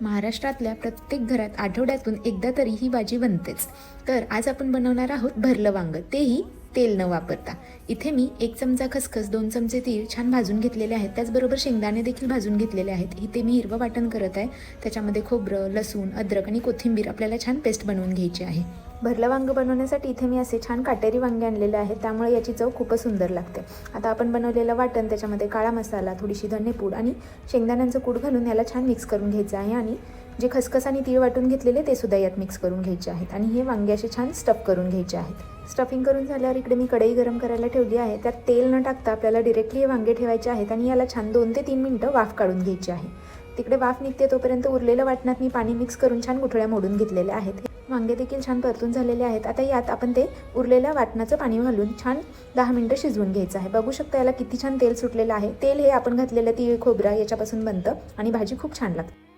महाराष्ट्रातल्या प्रत्येक घरात आठवड्यातून एकदा तरी ही भाजी बनतेच. तर आज आपण बनवणार आहोत भरलं वांगं, तेही तेल न वापरता. इथे मी 1 चमचा खसखस, 2 चमचे तीळ छान भाजून घेतलेले आहेत. त्याचबरोबर शेंगदाणे देखील भाजून घेतलेले आहेत. इथे मी हिरवं वाटण करत आहे. त्याच्यामध्ये खोबरं, लसूण, अद्रक आणि कोथिंबीर आपल्याला छान पेस्ट बनवून घ्यायची आहे. भरलं वांगं बनवण्यासाठी इथे मी असे छान काटेरी वांगे आणलेले आहेत, त्यामुळे याची चव खूपच सुंदर लागते. आता आपण बनवलेलं वाटण, त्याच्यामध्ये काळा मसाला, थोडीशी धनेपूड आणि शेंगदाण्यांचं कूट घालून याला छान मिक्स करून घ्यायचं आहे. आणि जे खसखस आणि तीळ वाटून घेतलेले ते सुद्धा यात मिक्स करून घ्यायचे आहेत. आणि हे वांगे असे छान स्टफ करून घ्यायचे आहेत. स्टफिंग करून झाल्यावर इकडे मी कढई गरम करायला ठेवली आहे. त्यात तेल न टाकता आपल्याला डिरेक्टली हे वांगे ठेवायचे आहेत आणि याला छान 2 ते 3 मिनिटं वाफ काढून घ्यायची आहे. तिकडे वाफ निघते तोपर्यंत उरलेलं वाटणात मी पाणी मिक्स करून छान गुठळ्या मोडून घेतलेल्या आहेत. वांगे देखील छान परतून झालेले आहेत. आता यात आपण ते उरलेल्या वाटणाचं पाणी घालून छान 10 मिनिटं शिजवून घ्यायचं आहे. बघू शकता याला किती छान तेल सुटलेलं आहे. तेल हे आपण घातलेलं तीळ, खोबरा याच्यापासून बनतं आणि भाजी खूप छान लागते.